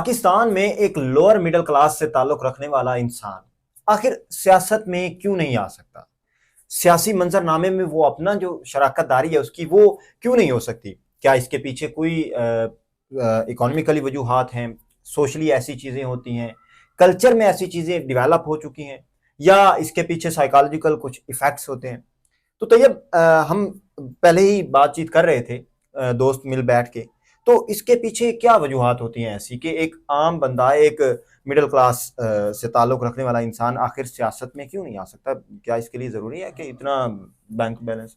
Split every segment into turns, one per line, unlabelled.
पाकिस्तान में एक lower middle class से ताल्लुक रखने वाला इंसान आखिर सियासत में क्यों नहीं आ सकता? सियासी मंजरनामे में वो अपना जो शराकतदारी है उसकी वो क्यों नहीं हो सकती? क्या इसके पीछे कोई इकोनॉमिकली वजूहात हैं, सोशली ऐसी चीज़ें होती हैं, कल्चर में ऐसी चीज़ें डेवलप हो चुकी हैं, या इसके पीछे साइकोलॉजिकल कुछ इफेक्ट्स होते हैं? तो तैयब हम पहले ही बातचीत कर रहे थे दोस्त मिल बैठ के। तो इसके पीछे क्या वजूहात होती हैं ऐसी कि एक आम बंदा, एक मिडिल क्लास से ताल्लुक रखने वाला इंसान आखिर सियासत में क्यों नहीं आ सकता? क्या इसके लिए ज़रूरी है कि इतना बैंक बैलेंस?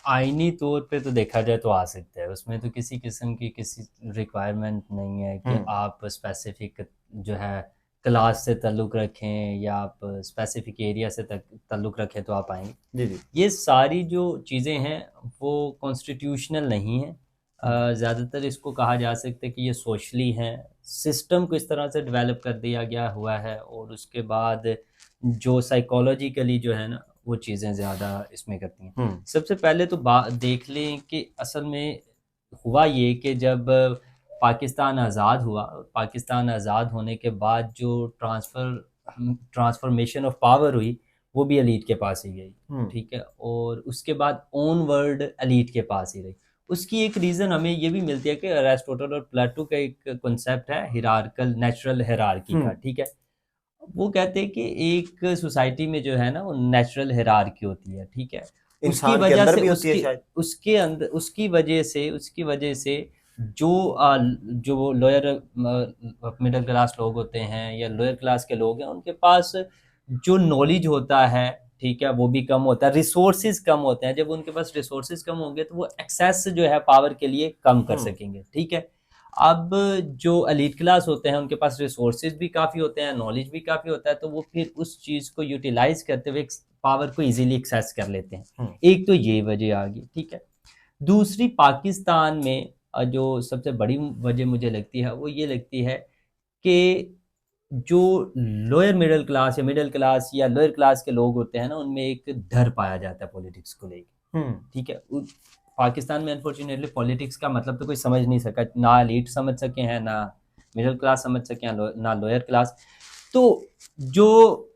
आईनी तौर पे तो देखा जाए तो आ सकता है। उसमें तो किसी किस्म की किसी रिक्वायरमेंट नहीं है कि
हम्म।
आप स्पेसिफिक जो है क्लास से ताल्लुक़ रखें या आप स्पेसिफिक एरिया से ताल्लुक़ रखें तो आप आएंगे।
जी जी।
ये सारी जो चीज़ें हैं वो कॉन्स्टिट्यूशनल नहीं है।
हम्म।
ज़्यादातर इसको कहा जा सकता है कि ये सोशली हैं। सिस्टम को इस तरह से डेवलप कर दिया गया हुआ है और उसके बाद जो साइकोलॉजिकली जो है ना वो चीज़ें ज़्यादा इसमें करती हैं।
हम्म।
सबसे पहले तो देख लें कि असल में हुआ ये कि जब पाकिस्तान आज़ाद हुआ, पाकिस्तान आज़ाद होने के बाद जो ट्रांसफॉर्मेशन ऑफ पावर हुई वो भी एलीट के पास ही गई।
हम्म।
ठीक है, और उसके बाद ओन वर्ल्ड एलीट के पास ही रही। उसकी एक रीज़न हमें ये भी मिलती है कि अरिस्टोटल और प्लेटो का एक कॉन्सेप्ट है हिरार्कल नेचुरल हिरार्की का।
हम्म।
ठीक है, वो कहते हैं कि एक सोसाइटी में जो है ना वो नेचुरल हिरार्की होती है। ठीक है, उसकी
इंसान के
वजह
अंदर
से
भी होती है
उसकी
शायद।
उसके अंदर उसकी वजह से जो जो लोअर मिडिल क्लास लोग होते हैं या लोअर क्लास के लोग हैं उनके पास जो नॉलेज होता है, ठीक है, वो भी कम होता है, रिसोर्सेज कम होते हैं। जब उनके पास रिसोर्सेज कम होंगे तो वो एक्सेस जो है पावर के लिए कम कर
हम्म।
सकेंगे। ठीक है, अब जो एलीट क्लास होते हैं उनके पास रिसोर्सेज भी काफ़ी होते हैं, नॉलेज भी काफ़ी होता है, तो वो फिर उस चीज़ को यूटिलाइज करते हुए पावर को इजीली एक्सेस कर लेते हैं।
हम्म।
एक तो ये वजह आ गई। ठीक है, दूसरी पाकिस्तान में जो सबसे बड़ी वजह मुझे लगती है वो ये लगती है कि जो लोअर मिडिल क्लास या मिडिल क्लास या लोअर क्लास के लोग होते हैं ना उनमें एक डर पाया जाता है पॉलिटिक्स को लेकर।
हम्म।
ठीक है, पाकिस्तान में अनफॉर्चुनेटली पॉलिटिक्स का मतलब तो कोई समझ नहीं सका, ना एलीट समझ सके हैं, ना मिडिल क्लास समझ सके हैं, ना लोअर क्लास। तो जो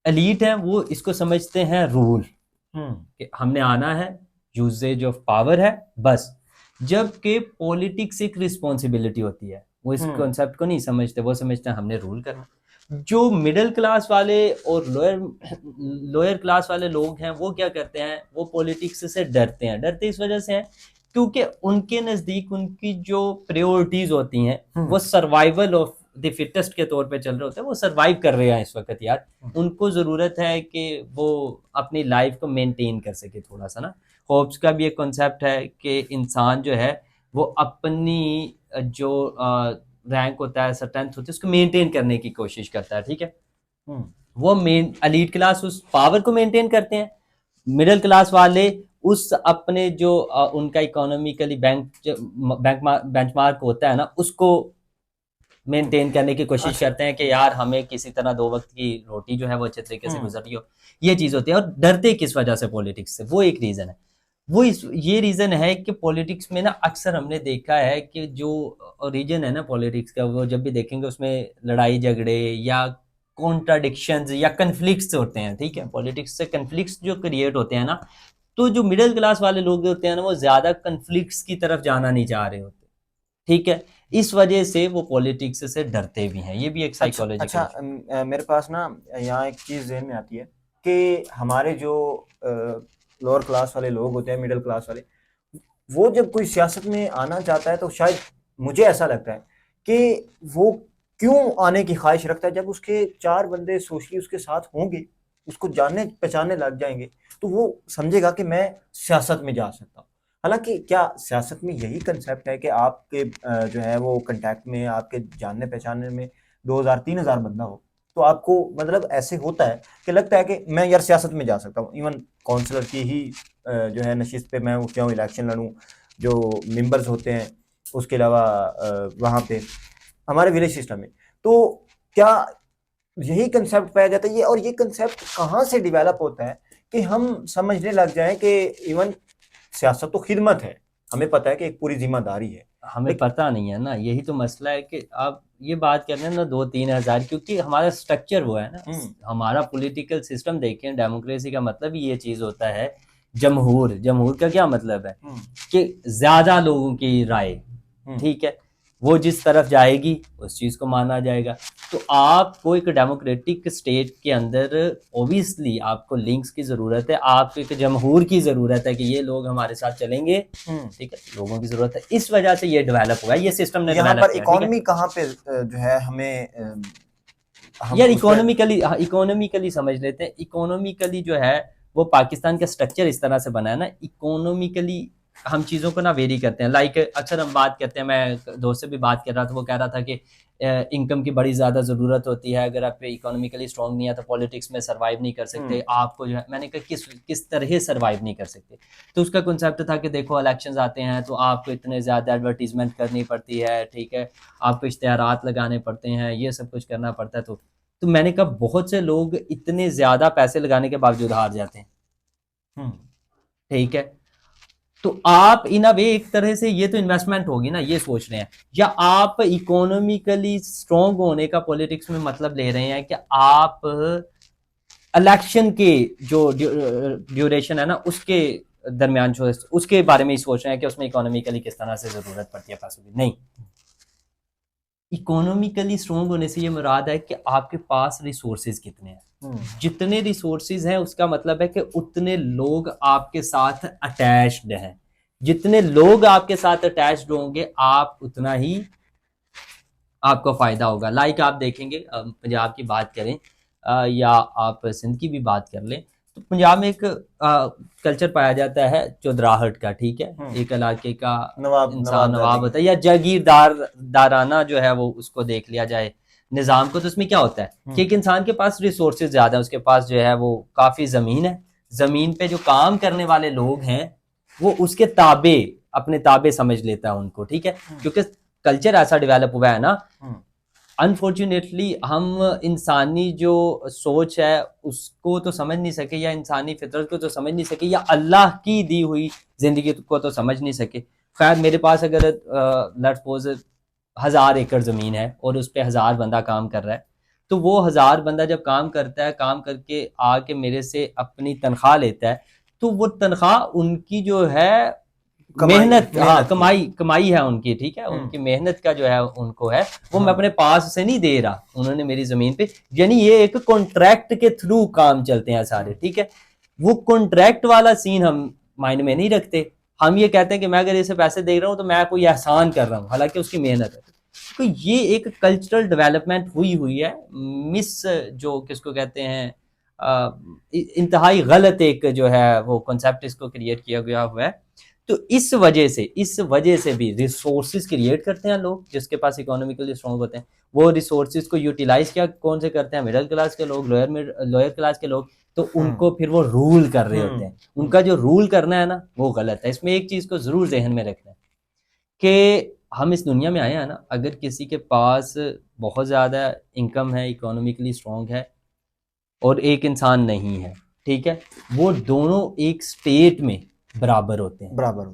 एलीट हैं वो इसको समझते हैं रूल,
हम्म।
कि हमने आना है, यूजेज ऑफ पावर है, बस। जबकि पॉलिटिक्स एक रिस्पॉन्सिबिलिटी होती है, वो इस
हम्म।
कॉन्सेप्ट को नहीं समझते। वो समझते हैं हमने रूल करना। जो मिडिल क्लास वाले और लोअर लोअर क्लास वाले लोग हैं वो क्या करते हैं, वो पॉलिटिक्स से डरते हैं। डरते इस वजह से हैं क्योंकि उनके नज़दीक उनकी जो प्रायोरिटीज़ होती हैं वो
हम्म।
सर्वाइवल ऑफ द फिटेस्ट के तौर पे चल रहे होते हैं। वो सर्वाइव कर रहे हैं इस वक्त यार। उनको ज़रूरत है कि वो अपनी लाइफ को मेंटेन कर सके थोड़ा सा ना। होप्स का भी एक कॉन्सेप्ट है कि इंसान जो है वो अपनी जो रैंक होता है, स्ट्रेंथ होती है, उसको मेंटेन करने की कोशिश करता है। ठीक है,
हम्म।
वो मेन एलीट क्लास उस पावर को मेंटेन करते हैं, मिडिल क्लास वाले उस अपने जो उनका इकोनॉमिकली बेंचमार्क होता है ना उसको
हम्म।
मेंटेन करने की कोशिश
अच्छा।
करते हैं कि यार हमें किसी तरह दो वक्त की रोटी जो है वो अच्छे तरीके से
हम्म।
गुजर रही हो। ये चीज़ होती है। और डरते किस वजह से पॉलिटिक्स से, वो एक रीज़न है। वो ये रीज़न है कि पॉलिटिक्स में ना अक्सर हमने देखा है कि जो रीजन है ना पॉलिटिक्स का, वो जब भी देखेंगे उसमें लड़ाई झगड़े या कॉन्ट्राडिक्शंस या कन्फ्लिक्ट्स होते हैं। ठीक है, पॉलिटिक्स से कन्फ्लिक्ट्स जो क्रिएट होते हैं ना, तो जो मिडिल क्लास वाले लोग होते हैं ना वो ज़्यादा कन्फ्लिक्ट्स की तरफ जाना नहीं चाह रहे होते। ठीक है, इस वजह से वो पॉलिटिक्स से डरते भी हैं। ये भी एक
अच्छा अच्छा।
Psychological issue.
मेरे पास ना यहाँ एक चीज़ ज़हन में आती है कि हमारे जो लोअर क्लास वाले लोग होते हैं, मिडिल क्लास वाले, वो जब कोई सियासत में आना चाहता है तो शायद मुझे ऐसा लगता है कि वो क्यों आने की ख्वाहिश रखता है। जब उसके चार बंदे सोशली उसके साथ होंगे, उसको जानने पहचानने लग जाएंगे, तो वो समझेगा कि मैं सियासत में जा सकता हूँ। हालांकि क्या सियासत में यही कंसेप्ट है कि आपके जो है वो कांटेक्ट में, आपके जानने पहचानने में 2000-3000 बंदा हो, तो आपको मतलब ऐसे होता है कि लगता है कि मैं यार सियासत में जा सकता हूँ। इवन काउंसलर की ही जो है नशिस्त पे मैं उठ जाऊँ, इलेक्शन लड़ूँ, जो मेंबर्स होते हैं, उसके अलावा वहाँ पे हमारे विलेज सिस्टम में। तो क्या यही कंसेप्ट पाया जाता है? ये और ये कंसेप्ट कहाँ से डेवलप होता है कि हम समझने लग जाएं कि इवन सियासत तो खिदमत है, हमें पता है कि एक पूरी जिम्मेदारी है,
हमें पता नहीं है ना, यही तो मसला है कि आप ये बात कर रहे हैं ना 2-3 हज़ार, क्योंकि हमारा स्ट्रक्चर वो है ना, हमारा पॉलिटिकल सिस्टम देखें, डेमोक्रेसी का मतलब ही ये चीज होता है। जमहूर, जमहूर का क्या मतलब है कि ज्यादा लोगों की राय, ठीक है, वो जिस तरफ जाएगी उस चीज को माना जाएगा। तो आपको एक डेमोक्रेटिक स्टेट के अंदर ओबियसली आपको लिंक्स की जरूरत है, आपको एक जमहूर की जरूरत है कि ये लोग हमारे साथ चलेंगे, ठीक है, लोगों की जरूरत है। इस वजह से ये डेवलप हुआ है, ये सिस्टम ने
यहाँ
डेवलप
पर
किया,
इकोनॉमी कहाँ पे जो है हमें हम
यार
उस पे
इकोनॉमिकली समझ लेते हैं। इकोनॉमिकली जो है वो पाकिस्तान का स्ट्रक्चर इस तरह से बना है ना, इकोनॉमिकली हम चीज़ों को ना वेरी करते हैं। लाइक अक्सर हम बात करते हैं, मैं दोस्त से भी बात कर रहा था, वो कह रहा था कि इनकम की बड़ी ज़्यादा ज़रूरत होती है, अगर आप इकोनॉमिकली स्ट्रांग नहीं है तो पॉलिटिक्स में सर्वाइव नहीं कर सकते आपको जो है। मैंने कहा किस तरह सर्वाइव नहीं कर सकते, तो उसका कॉन्सेप्ट था कि देखो इलेक्शंस आते हैं तो आपको इतने ज़्यादा एडवर्टीजमेंट करनी पड़ती है, ठीक है, आपको इश्तिहारात लगाने पड़ते हैं, ये सब कुछ करना पड़ता है। तो मैंने कहा बहुत से लोग इतने ज्यादा पैसे लगाने के बावजूद हार जाते हैं, ठीक है। तो आप इन अ वे एक तरह से ये तो इन्वेस्टमेंट होगी ना, ये सोच रहे हैं, या आप इकोनॉमिकली स्ट्रांग होने का पॉलिटिक्स में मतलब ले रहे हैं कि आप इलेक्शन के जो ड्यूरेशन है ना उसके दरमियान जो उसके बारे में ही सोच रहे हैं कि उसमें इकोनॉमिकली किस तरह से जरूरत पड़ती है पैसों की। नहीं, इकोनॉमिकली स्ट्रांग होने से ये मुराद है कि आपके पास रिसोर्सेज कितने हैं। जितने रिसोर्सेज हैं उसका मतलब है कि उतने लोग आपके साथ अटैच्ड हैं। जितने लोग आपके साथ अटैच्ड होंगे आप उतना ही आपको फायदा होगा। लाइक आप देखेंगे पंजाब की बात करें या आप सिंध की भी बात कर लें, तो पंजाब में एक कल्चर पाया जाता है चौधराहट का, ठीक है, एक इलाके का इंसान नवाब होता है या दाराना जो है वो उसको देख लिया जाए निज़ाम को, तो उसमें क्या होता है कि एक इंसान के पास रिसोर्सेज ज्यादा है, उसके पास जो है वो काफी जमीन है, जमीन पे जो काम करने वाले लोग हैं वो उसके ताबे, अपने ताबे समझ लेता है उनको, ठीक है, क्योंकि कल्चर ऐसा डेवलप हुआ है ना। अनफॉर्चुनेटली हम इंसानी जो सोच है उसको तो समझ नहीं सके, या इंसानी फितरत को तो समझ नहीं सके, या अल्लाह की दी हुई जिंदगी को तो समझ नहीं सके। खैर मेरे पास अगर लेट्स सपोज 1000 एकड़ जमीन है और उस पर 1000 बंदा काम कर रहा है, तो वो 1000 बंदा जब काम करता है, काम करके आके मेरे से अपनी तनख्वाह लेता है, तो वो तनख्वाह उनकी जो है मेहनत, हाँ कमाई है उनकी, ठीक है, उनकी मेहनत का जो है उनको है, वो मैं अपने पास से नहीं दे रहा, उन्होंने मेरी जमीन पे, यानी ये एक कॉन्ट्रैक्ट के थ्रू काम चलते हैं सारे, ठीक है। वो कॉन्ट्रैक्ट वाला सीन हम माइंड में नहीं रखते, हम ये कहते हैं कि मैं अगर इसे पैसे दे रहा हूँ तो मैं कोई एहसान कर रहा हूँ, हालांकि उसकी मेहनत है। तो ये एक कल्चरल डेवलपमेंट हुई है, मिस जो किसको कहते हैं इंतहाई गलत एक जो है वो कॉन्सेप्ट इसको क्रिएट किया गया हुआ है। तो इस वजह से भी रिसोर्सेज क्रिएट करते हैं लोग जिसके पास इकोनॉमिकली स्ट्रांग होते हैं, वो रिसोर्सेज को यूटिलाइज क्या कौन से करते हैं, मिडिल क्लास के लोग, लोअर क्लास के लोग, तो उनको फिर वो रूल कर रहे होते हैं। उनका जो रूल करना है ना वो गलत है। इसमें एक चीज को जरूर जहन में रखना है कि हम इस दुनिया में आए हैं ना, अगर किसी के पास बहुत ज्यादा इनकम है, इकोनॉमिकली स्ट्रांग है, और एक इंसान नहीं है, ठीक है, वो दोनों एक स्टेट में बराबर होते हैं,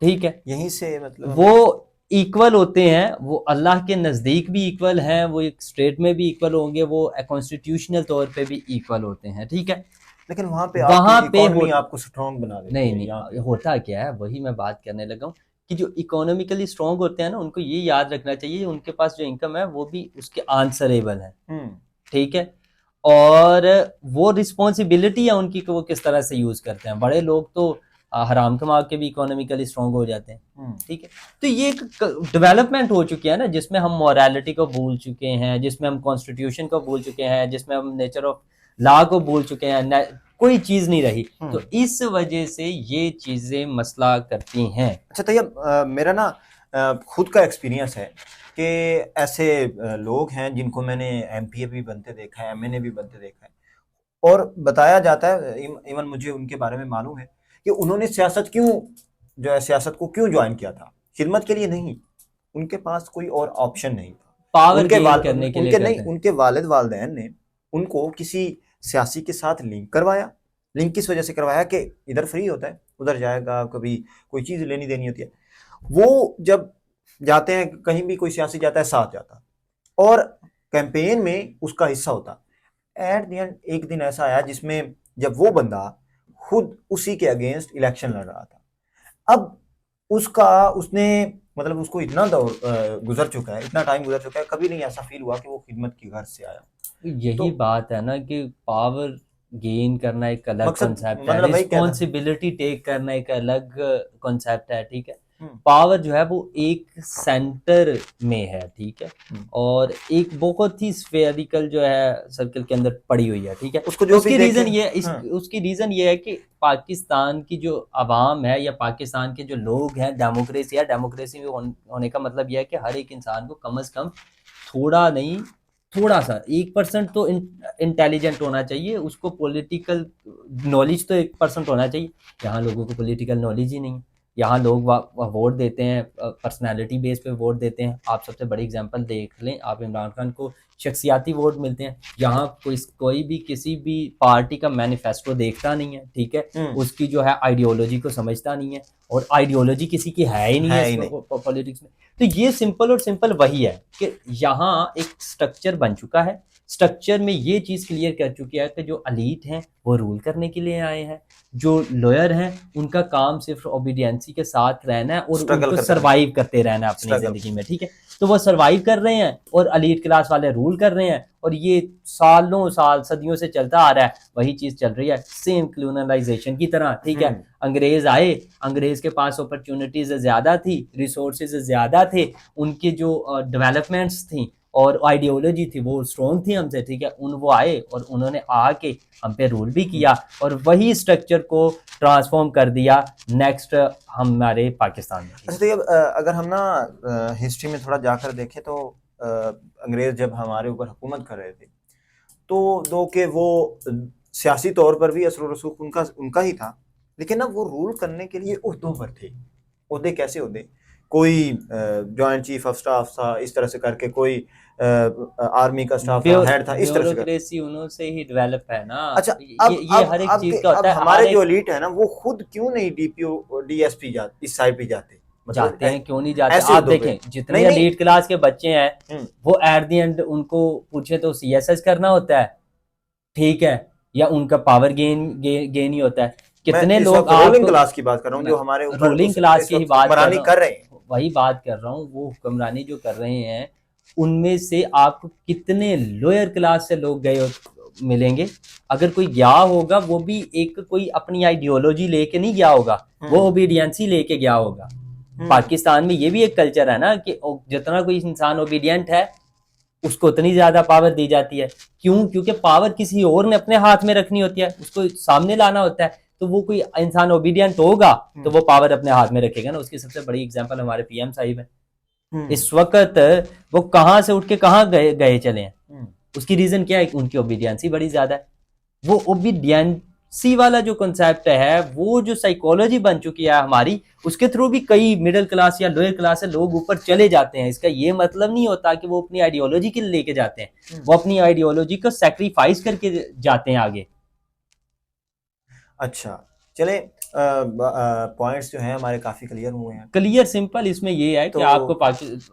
ठीक है,
यहीं से मतलब
वो इक्वल होते हैं, वो अल्लाह के नज़दीक भी इक्वल हैं, वो एक स्टेट में भी इक्वल होंगे, वो कॉन्स्टिट्यूशनल तौर पे भी इक्वल होते हैं, ठीक है।
लेकिन वहां पे आपको स्ट्रांग बना देती है।
नहीं होता क्या है, वही मैं बात करने लगा हूँ कि जो इकोनॉमिकली स्ट्रांग होते हैं ना उनको ये याद रखना चाहिए उनके पास जो इनकम है वो भी उसके आंसरेबल है, ठीक है, और वो रिस्पॉन्सिबिलिटी है उनकी कि वो किस तरह से यूज करते हैं। बड़े लोग तो हराम कमा के भी इकोनॉमिकली स्ट्रांग हो जाते हैं, ठीक है। तो ये एक डेवलपमेंट हो चुकी है ना जिसमें हम मॉरलिटी को भूल चुके हैं, जिसमें हम कॉन्स्टिट्यूशन को भूल चुके हैं, जिसमें हम नेचर ऑफ लॉ को भूल चुके हैं, कोई चीज नहीं रही। तो इस वजह से ये चीजें मसला करती हैं।
अच्छा तैयब, मेरा ना खुद का एक्सपीरियंस है कि ऐसे लोग हैं जिनको मैंने एमपीए भी बनते देखा है, एमएनए भी बनते देखा है, और बताया जाता है, इवन मुझे उनके बारे में मालूम है कि उन्होंने सियासत को क्यों ज्वाइन किया था, खिदमत के लिए नहीं, उनके पास कोई और ऑप्शन नहीं था।
पावर गेन करने के लिए
उनके वालिद वालिदैन ने उनको किसी सियासी के साथ लिंक करवाया। लिंक किस वजह से करवाया कि इधर फ्री होता है, उधर जाएगा, कभी कोई चीज़ लेनी देनी होती है। वो जब जाते हैं, कहीं भी कोई सियासी जाता है साथ जाता, और कैंपेन में उसका हिस्सा होता। एट द एंड एक दिन ऐसा आया जिसमें जब वो बंदा खुद उसी के अगेंस्ट इलेक्शन लड़ रहा था। अब उसका उसने मतलब उसको इतना दौर गुजर चुका है, इतना टाइम गुजर चुका है, कभी नहीं ऐसा फील हुआ कि वो खिदमत की घर से आया।
यही
तो
बात है ना कि पावर गेन करना एक अलग
मकसद
कॉन्सेप्ट है,
मतलब वही क्या था।
रिस्पॉन्सिबिलिटी टेक करना एक अलग कॉन्सेप्ट है, ठीक है।
हम्म,
पावर जो है वो एक सेंटर में है, ठीक है,
हम्म।
और एक बहुत ही स्फेरिकल जो है सर्कल के अंदर पड़ी हुई है, ठीक है।
उसको जो भी
उसकी
देखे।
रीजन ये
हाँ,
उसकी रीजन ये है कि पाकिस्तान की जो आवाम है या पाकिस्तान के जो लोग हैं, डेमोक्रेसी है, डेमोक्रेसी में होने का मतलब यह है कि हर एक इंसान को कम से कम थोड़ा नहीं, थोड़ा सा 1% तो इंटेलिजेंट होना चाहिए, उसको पॉलिटिकल नॉलेज तो 1% होना चाहिए। यहाँ लोगों को पॉलिटिकल नॉलेज ही नहीं है। यहाँ लोग वोट देते हैं, पर्सनालिटी बेस पे वोट देते हैं। आप सबसे बड़ी एग्जांपल देख लें, आप इमरान खान को शख्सियाती वोट मिलते हैं। यहाँ कोई भी किसी भी पार्टी का मैनिफेस्टो देखता नहीं है, ठीक है, उसकी जो है आइडियोलॉजी को समझता नहीं है, और आइडियोलॉजी किसी की है ही नहीं है
है ही
इसमें
नहीं।
पॉलिटिक्स में। तो ये सिंपल और सिंपल वही है कि यहाँ एक स्ट्रक्चर बन चुका है। स्ट्रक्चर में ये चीज़ क्लियर कर चुकी है कि जो अलीट हैं वो रूल करने के लिए आए हैं, जो लॉयर हैं उनका काम सिर्फ ओबीडियंसी के साथ रहना है और
स्ट्रगल
उनको
करते रहना,
सरवाइव करते रहना है अपनी
स्ट्रगल।
ज़िंदगी में, ठीक है। तो वो सरवाइव कर रहे हैं और अलीट क्लास वाले रूल कर रहे हैं, और ये सालों साल सदियों से चलता आ रहा है। वही चीज़ चल रही है सेम कॉलोनाइजेशन की तरह, ठीक है। अंग्रेज आए, अंग्रेज के पास अपॉर्चुनिटीज ज़्यादा थी, रिसोर्सेज ज़्यादा थे, उनकी जो डेवलपमेंट्स थी और आइडियोलॉजी थी वो स्ट्रॉन्ग थी हमसे, ठीक है। वो आए और उन्होंने आके हम पे रूल भी किया, और वही स्ट्रक्चर को ट्रांसफॉर्म कर दिया नेक्स्ट हमारे पाकिस्तान में।
अच्छा, तो ये अगर हम ना हिस्ट्री में थोड़ा जाकर देखें तो अंग्रेज जब हमारे ऊपर हुकूमत कर रहे थे तो दो के वो सियासी तौर पर भी असर रसूख उनका उनका ही था, लेकिन ना वो रूल करने के लिए उहदों पर थे। उहदे कैसे उहदे, कोई जॉइंट चीफ ऑफ स्टाफ था, इस तरह से करके कोई आर्मी का स्टाफ था, हेड था, इस तरह से कर।
ब्यूरोक्रेसी उन्हों से ही डेवलप है ना।
अच्छा,
ये हर एक चीज का
अब
होता है,
हमारे जो एलीट है ना वो खुद क्यों नहीं डीपीओ डीएसपी जाते, इस साइड पे जाते, मतलब
जाते हैं, क्यों नहीं जाते।
ऐसे
आप
उहदों पे।
देखें जितने
नहीं नहीं।
एलीट क्लास के बच्चे हैं वो एट द एंड उनको पूछे तो सीएसएस करना होता है, ठीक है, या उनका पावर गेन ही होता है।
मैं
कितने
इस
लोग
वक्त रूलिंग क्लास की बात कर रहा हूँ, जो हमारे ऊपर
रूलिंग क्लास
इस
की ही
वक्त
बात कर
हुक्मरानी
रहा
कर रहे हैं।
हूँ, वही बात कर रहा हूँ, वो हुक्मरानी जो कर रहे हैं उनमें से आपको कितने लोअर क्लास से लोग गए मिलेंगे। अगर कोई गया होगा वो भी एक कोई अपनी आइडियोलॉजी लेके नहीं गया होगा, वो ओबीडियंसी लेके गया होगा। पाकिस्तान में ये भी एक कल्चर है ना कि जितना कोई इंसान ओबीडियंट है उसको उतनी ज्यादा पावर दी जाती है। क्यों? क्योंकि पावर किसी और ने अपने हाथ में रखनी होती है, उसको सामने लाना होता है। तो वो कोई इंसान ओबीडियंट होगा तो वो पावर अपने हाथ में रखेगा ना। उसकी सबसे बड़ी एग्जांपल हमारे पीएम साहिब है। इस वक्त वो कहां से उठ के कहां गए चले हैं, उसकी रीजन क्या है? उनकी ओबीडियंसी बड़ी ज्यादा है। वो ओबीडियंसी वाला जो कॉन्सेप्ट है, वो जो साइकोलॉजी बन चुकी है हमारी, उसके थ्रू भी कई मिडिल क्लास या लोअर क्लास से लोग ऊपर चले जाते हैं। इसका ये मतलब नहीं होता कि वो अपनी आइडियोलॉजी के लिए लेके जाते हैं, वो अपनी आइडियोलॉजी को सेक्रीफाइस करके जाते हैं आगे।
अच्छा, चले पॉइंट्स जो हैं हमारे काफी क्लियर हुए हैं।
क्लियर सिंपल इसमें ये है कि
तो
आपको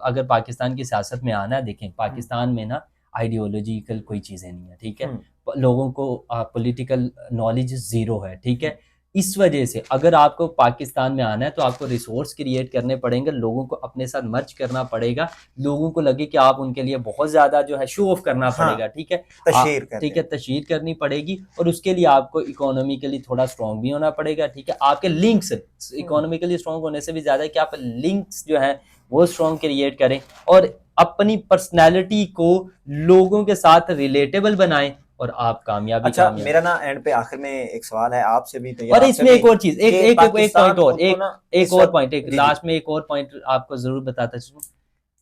अगर पाकिस्तान की सियासत में आना है, देखें पाकिस्तान में ना आइडियोलॉजिकल कोई चीज़ें नहीं है, ठीक है। लोगों को पॉलिटिकल नॉलेज ज़ीरो है, ठीक है। इस वजह से अगर आपको पाकिस्तान में आना है तो आपको रिसोर्स क्रिएट करने पड़ेंगे, लोगों को अपने साथ मर्ज करना पड़ेगा, लोगों को लगे कि आप उनके लिए बहुत ज़्यादा जो है शो ऑफ करना पड़ेगा, ठीक है, ठीक है, तशहीर करनी पड़ेगी। और उसके लिए आपको इकोनॉमिकली थोड़ा स्ट्रॉन्ग भी होना पड़ेगा, ठीक है। आपके लिंक्स इकोनॉमिकली स्ट्रॉन्ग होने से भी ज़्यादा कि आप लिंक्स जो हैं वो स्ट्रॉन्ग क्रिएट करें और अपनी पर्सनैलिटी को लोगों के साथ रिलेटेबल बनाएं और आप कामयाबी।
अच्छा, मेरा ना एंड पे आखिर में एक सवाल है आपसे भी, तो
और इसमें एक और चीज, एक पॉइंट और, एक और पॉइंट, एक लास्ट में एक और पॉइंट आपको जरूर बताता चलूं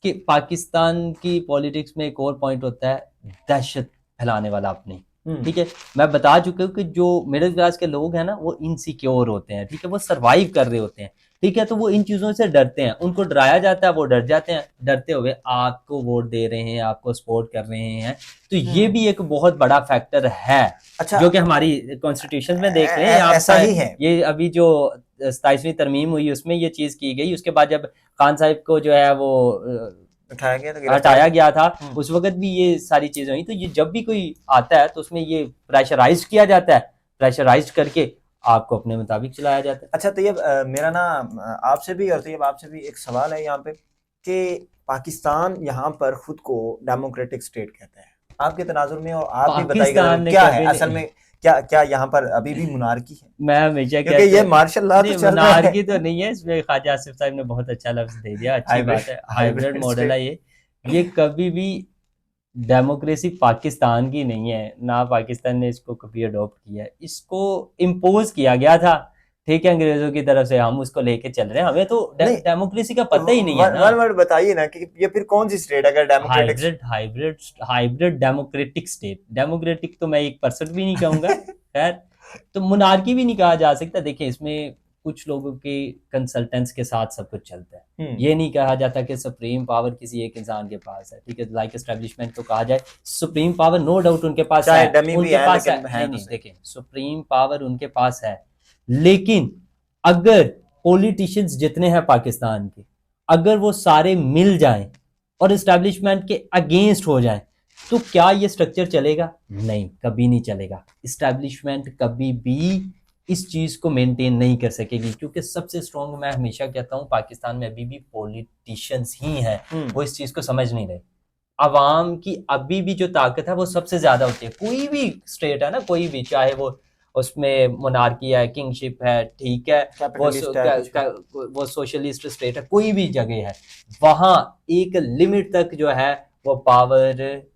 कि पाकिस्तान की पॉलिटिक्स में एक और पॉइंट होता है दहशत फैलाने वाला अपनी, ठीक है। मैं बता चुका हूँ कि जो मिडिल क्लास के लोग हैं ना वो इनसिक्योर होते हैं, ठीक है, वो सरवाइव कर रहे होते हैं, ठीक है। तो वो इन चीजों से डरते हैं, उनको डराया जाता है, वो डर जाते हैं, डरते हुए आपको वोट दे रहे हैं, आपको सपोर्ट कर रहे हैं। तो ये भी एक बहुत बड़ा फैक्टर है। अच्छा, जो कि हमारी कॉन्स्टिट्यूशन में देख रहे हैं, ऐसा ही है। ये अभी जो 27वीं तरमीम हुई उसमें ये चीज की गई। उसके बाद जब खान साहब को जो है वो
उठाया गया था,
हटाया गया था,
हम्म।
उस वक्त भी ये सारी चीजें हुई। तो ये जब भी कोई आता है तो उसमें ये प्रेशराइज किया जाता है, प्रेशराइज करके आपको अपने मुताबिक चलाया जाता है।
अच्छा तैयब, मेरा ना आपसे भी और तैयब आपसे भी एक सवाल है यहाँ पे कि पाकिस्तान यहाँ पर खुद को डेमोक्रेटिक स्टेट कहता है, आपके तनाजुर में, और आप भी बताइएगा
पाकिस्तान ने
क्या है
कभी
असल
नहीं,
में, क्या क्या यहाँ पर अभी भी मुनारकी है?
मैं हमेशा
क्योंकि
कहता
ये
हूँ
मार्शल लॉ तो
नहीं,
चल रहा है।
मोनार्की तो नहीं है, इसमें ख्वाजा आसिफ साहब ने बहुत अच्छा लफ्ज दे दिया, अच्छी
हाइब्रिड
बात है, हाइब्रिड
हाइब्रिड
मॉडल
स्टेट।
है ये कभी भी डेमोक्रेसी पाकिस्तान की नहीं है, ना पाकिस्तान ने इसको कभी अडॉप्ट किया है, इसको इम्पोज किया गया था, ठीक है, अंग्रेजों की तरफ से, हम उसको लेके चल रहे हैं, हमें तो
नहीं,
डेमोक्रेसी का पता ही नहीं है ना।
वन वर्ड बताइए ना कि ये फिर कौन सी स्टेट है अगर democratic?
Hybrid hybrid hybrid democratic state, democratic तो मैं 1% भी नहीं कहूंगा, खैर, तो मुनार्की भी नहीं कहा जा सकता। देखिए इसमें कुछ लोगों के कंसल्टेंट्स के साथ सब कुछ चलता है, ये नहीं कहा जाता कि सुप्रीम पावर किसी एक इंसान के पास है, ठीक है, लाइक एस्टेब्लिशमेंट तो कहा जाए, सुप्रीम पावर नो डाउट उनके पास
चाहे
है,
डमी भी
उनके
है
पास है,
लेकिन है
नहीं
तो
नहीं,
सही।
देखिए सुप्रीम पावर उनके पास है, लेकिन अगर पॉलिटिशियंस जितने हैं पाकिस्तान के, अगर वो सारे मिल जाएं और एस्टैब्लिशमेंट के अगेंस्ट हो जाएं, तो क्या ये स्ट्रक्चर चलेगा? नहीं, कभी नहीं चलेगा। एस्टैब्लिशमेंट कभी भी इस चीज को मेंटेन नहीं कर सकेगी, क्योंकि सबसे स्ट्रॉन्ग, मैं हमेशा कहता हूं, पाकिस्तान में अभी भी पॉलिटिशियंस ही हैं, वो इस चीज को समझ नहीं रहे। अवाम की अभी भी जो ताकत है वो सबसे ज्यादा होती है, कोई भी स्टेट है ना, कोई भी, चाहे वो उसमें मोनार्की है, किंगशिप है, ठीक है,
कैपिटलिस्ट है कुछ भी।
वो सोशलिस्ट स्टेट है, कोई भी जगह है, वहां एक लिमिट तक जो है वो पावर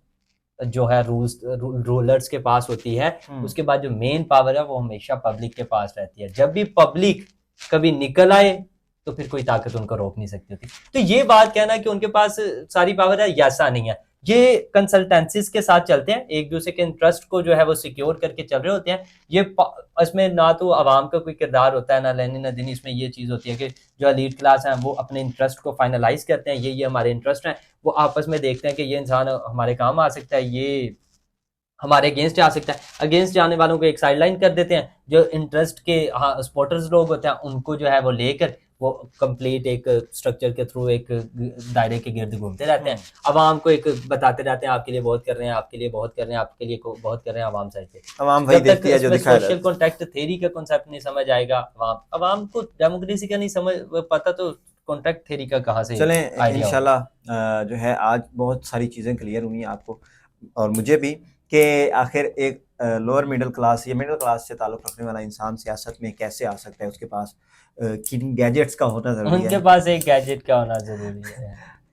जो है रूलर्स के पास होती है, उसके बाद जो मेन पावर है वो हमेशा पब्लिक के पास रहती है। जब भी पब्लिक कभी निकल आए तो फिर कोई ताकत उनको रोक नहीं सकती होती। तो ये बात कहना कि उनके पास सारी पावर है, ऐसा नहीं है, ये कंसल्टेंसीज के साथ चलते हैं, एक दूसरे के इंटरेस्ट को जो है वो सिक्योर करके चल रहे होते हैं। ये इसमें ना तो आवाम का कोई किरदार होता है, ना लेनी ना देनी, इसमें ये चीज होती है कि जो एलीट क्लास है वो अपने इंटरेस्ट को फाइनलाइज करते हैं, ये हमारे इंटरेस्ट हैं, वो आपस में देखते हैं कि ये इंसान हमारे काम आ सकता है, ये हमारे अगेंस्ट आ सकता है, अगेंस्ट जाने वालों को एक साइडलाइन कर देते हैं, जो इंटरेस्ट के सपोर्टर्स लोग होते हैं उनको जो है वो लेकर वो कंप्लीट एक स्ट्रक्चर के थ्रू एक दायरे के गिर्द घूमते रहते हैं, आवाम को एक बताते रहते हैं आपके लिए बहुत कर रहे हैं, आपके लिए बहुत कर रहे हैं, आपके लिए बहुत कर रहे हैं, आवाम साइड पे,
आवाम वही देखती है जो दिखाया
सोशल कॉन्ट्रैक्ट थ्योरी का कॉन्सेप्ट नहीं समझ आएगा, आवाम को डेमोक्रेसी का नहीं समझ पता, तो कॉन्ट्रैक्ट थ्योरी का कहाँ से
चलें
आइडिया होगा।
इंशाल्लाह जो है आज बहुत सारी चीज़ें क्लियर हुई आपको और मुझे भी कि आखिर एक लोअर मिडिल क्लास या मिडिल क्लास से ताल्लुक़ रखने वाला इंसान सियासत में कैसे आ सकता है, उसके पास किन गैजेट्स का होना ज़रूरी
उनके
है।
पास एक गैजेट का होना जरूरी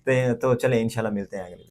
है।
तो चलें इंशाल्लाह मिलते हैं अगले